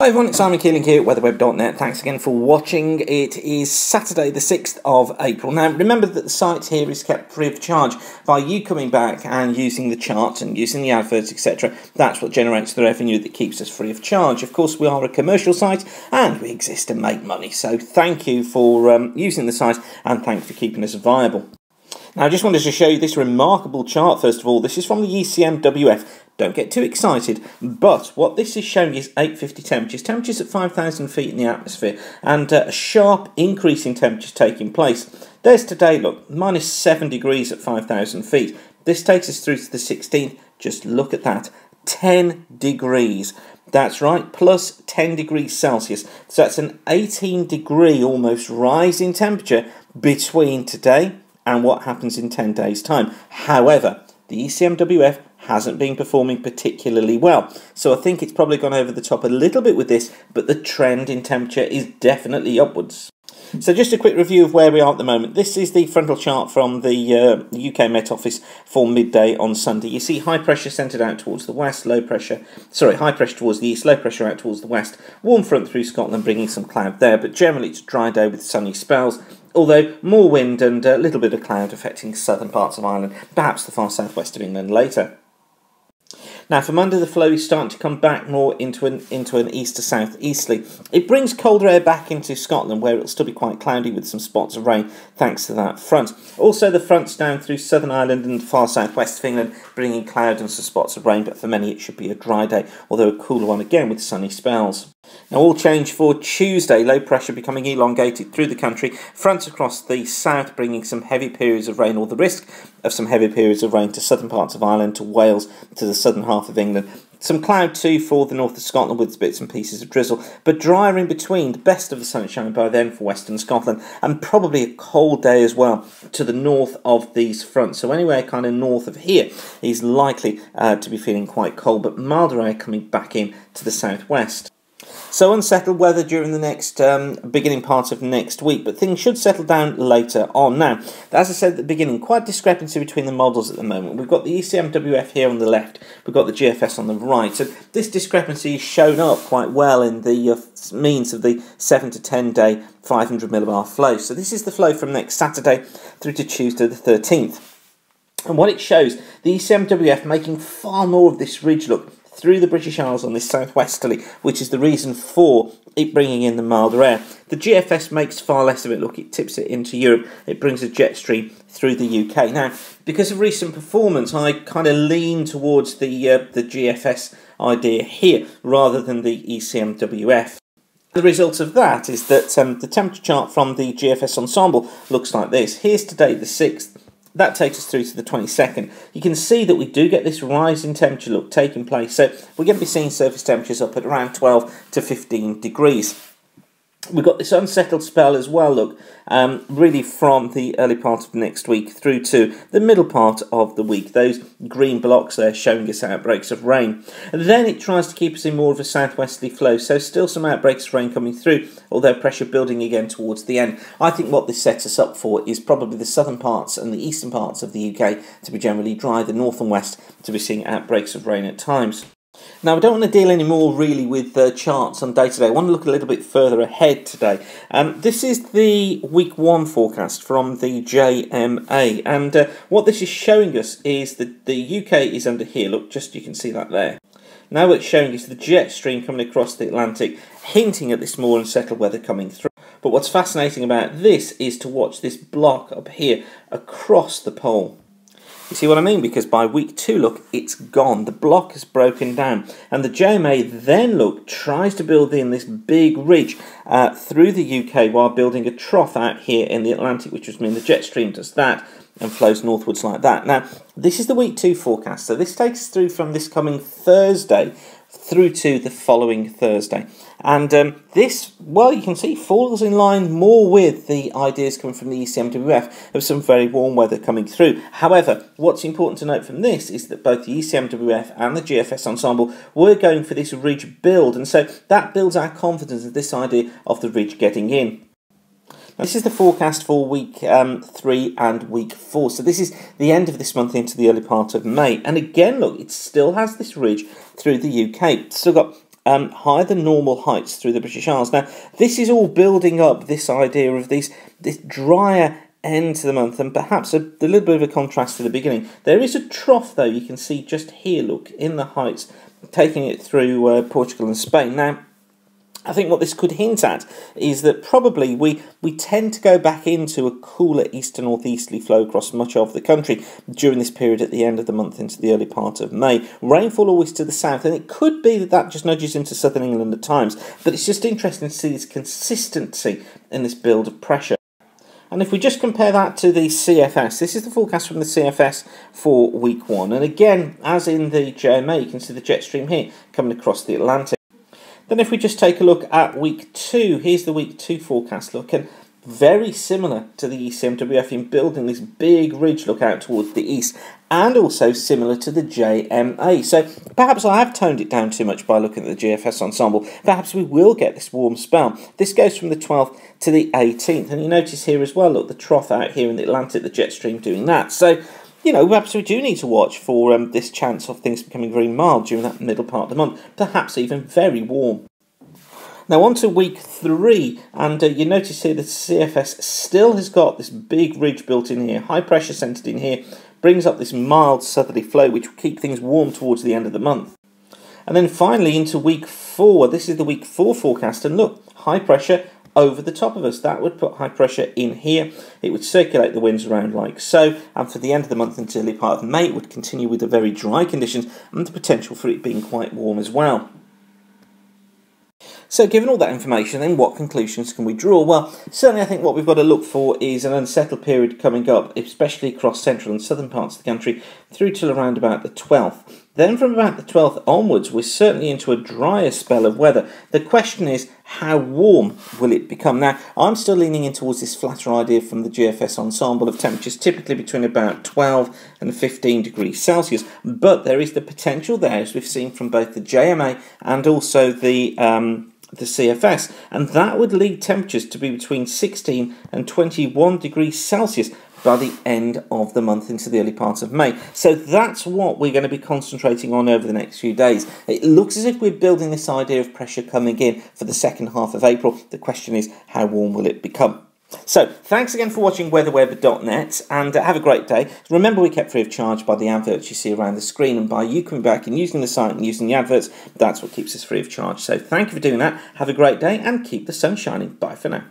Hi everyone, it's Simon Keeling here at weatherweb.net. Thanks again for watching. It is Saturday the 6th of April. Now remember that the site here is kept free of charge by you coming back and using the charts and using the adverts, etc. That's what generates the revenue that keeps us free of charge. Of course, we are a commercial site and we exist to make money. So thank you for using the site and thanks for keeping us viable. Now I just wanted to show you this remarkable chart first of all. This is from the ECMWF. Don't get too excited, but what this is showing is 850 temperatures at 5,000 feet in the atmosphere, and a sharp increase in temperatures taking place. There's today, look, minus 7 degrees at 5,000 feet. This takes us through to the 16th. Just look at that, 10 degrees. That's right, plus 10 degrees Celsius. So that's an 18 degree almost rise in temperature between today and what happens in 10 days' time. However, the ECMWF hasn't been performing particularly well. So I think it's probably gone over the top a little bit with this, but the trend in temperature is definitely upwards. So just a quick review of where we are at the moment. This is the frontal chart from the UK Met Office for midday on Sunday. You see high pressure centred out towards the west, high pressure towards the east, low pressure out towards the west. Warm front through Scotland bringing some cloud there, but generally it's a dry day with sunny spells. Although more wind and a little bit of cloud affecting southern parts of Ireland, perhaps the far southwest of England later. Now for Monday the flow is starting to come back more into an east to south easterly. It brings colder air back into Scotland where it'll still be quite cloudy with some spots of rain thanks to that front. Also the front's down through southern Ireland and far southwest of England bringing cloud and some spots of rain, but for many it should be a dry day, although a cooler one again with sunny spells. Now all change for Tuesday, low pressure becoming elongated through the country, fronts across the south bringing some heavy periods of rain, or the risk of some heavy periods of rain to southern parts of Ireland, to Wales, to the southern half of England. Some cloud too for the north of Scotland with bits and pieces of drizzle, but drier in between, the best of the sunshine by then for western Scotland, and probably a cold day as well to the north of these fronts. So anywhere kind of north of here is likely to be feeling quite cold, but milder air coming back in to the southwest. So unsettled weather during the next beginning part of next week, but things should settle down later on. Now, as I said at the beginning, quite discrepancy between the models at the moment. We've got the ECMWF here on the left, we've got the GFS on the right. So this discrepancy is shown up quite well in the means of the 7 to 10 day 500 millibar flow. So this is the flow from next Saturday through to Tuesday the 13th. And what it shows, the ECMWF making far more of this ridge look through the British Isles on this southwesterly, which is the reason for it bringing in the milder air. The GFS makes far less of it. Look, it tips it into Europe. It brings a jet stream through the UK. Now, because of recent performance, I kind of lean towards the GFS idea here rather than the ECMWF. The result of that is that the temperature chart from the GFS ensemble looks like this. Here's today the 6th. That takes us through to the 22nd. You can see that we do get this rise in temperature look taking place. So we're going to be seeing surface temperatures up at around 12 to 15 degrees. We've got this unsettled spell as well, look, really from the early part of next week through to the middle part of the week. Those green blocks there showing us outbreaks of rain. And then it tries to keep us in more of a southwesterly flow, so still some outbreaks of rain coming through, although pressure building again towards the end. I think what this sets us up for is probably the southern parts and the eastern parts of the UK to be generally dry, the north and west to be seeing outbreaks of rain at times. Now, I don't want to deal anymore really with charts on day-to-day. I want to look a little bit further ahead today. This is the week 1 forecast from the JMA, and what this is showing us is that the UK is under here. Look, just you can see that there. Now what it's showing is the jet stream coming across the Atlantic, hinting at this more unsettled weather coming through. But what's fascinating about this is to watch this block up here across the pole. You see what I mean? Because by week 2, look, it's gone. The block has broken down. And the JMA then, look, tries to build in this big ridge through the UK while building a trough out here in the Atlantic, which would mean the jet stream does that and flows northwards like that. Now, this is the week 2 forecast. So this takes us through from this coming Thursday through to the following Thursday. And this, well, you can see, falls in line more with the ideas coming from the ECMWF of some very warm weather coming through. However, what's important to note from this is that both the ECMWF and the GFS ensemble were going for this ridge build, and so that builds our confidence of this idea of the ridge getting in. This is the forecast for week 3 and week 4. So this is the end of this month into the early part of May. And again, look, it still has this ridge through the UK. It's still got higher than normal heights through the British Isles. Now, this is all building up this idea of this drier end to the month, and perhaps a little bit of a contrast to the beginning. There is a trough, though, you can see just here, look, in the heights, taking it through Portugal and Spain. Now, I think what this could hint at is that probably we tend to go back into a cooler east to northeasterly flow across much of the country during this period at the end of the month into the early part of May. Rainfall always to the south, and it could be that just nudges into southern England at times, but it's just interesting to see this consistency in this build of pressure. And if we just compare that to the CFS, this is the forecast from the CFS for week 1. And again, as in the JMA, you can see the jet stream here coming across the Atlantic. Then if we just take a look at week 2, here's the week 2 forecast look, and very similar to the ECMWF in building this big ridge look out towards the east, and also similar to the JMA. So perhaps I have toned it down too much by looking at the GFS ensemble. Perhaps we will get this warm spell. This goes from the 12th to the 18th, and you notice here as well, look, the trough out here in the Atlantic, the jet stream doing that. So, you know, perhaps we do need to watch for this chance of things becoming very mild during that middle part of the month, perhaps even very warm. Now on to week 3, and you notice here the CFS still has got this big ridge built in here, high pressure centred in here, brings up this mild southerly flow which will keep things warm towards the end of the month. And then finally into week 4, this is the week 4 forecast, and look, high pressure over the top of us. That would put high pressure in here. It would circulate the winds around like so, and for the end of the month until the part of May it would continue with the very dry conditions and the potential for it being quite warm as well. So given all that information, then what conclusions can we draw? Well, certainly I think what we've got to look for is an unsettled period coming up, especially across central and southern parts of the country, through till around about the 12th. Then from about the 12th onwards, we're certainly into a drier spell of weather. The question is, how warm will it become? Now, I'm still leaning in towards this flatter idea from the GFS ensemble of temperatures typically between about 12 and 15 degrees Celsius, but there is the potential there, as we've seen from both the JMA and also the CFS, and that would lead temperatures to be between 16 and 21 degrees Celsius by the end of the month into the early part of May. So that's what we're going to be concentrating on over the next few days. It looks as if we're building this idea of pressure coming in for the second half of April. The question is, how warm will it become? So, thanks again for watching weatherweb.net, and have a great day. Remember, we kept free of charge by the adverts you see around the screen, and by you coming back and using the site and using the adverts, that's what keeps us free of charge. So thank you for doing that. Have a great day and keep the sun shining. Bye for now.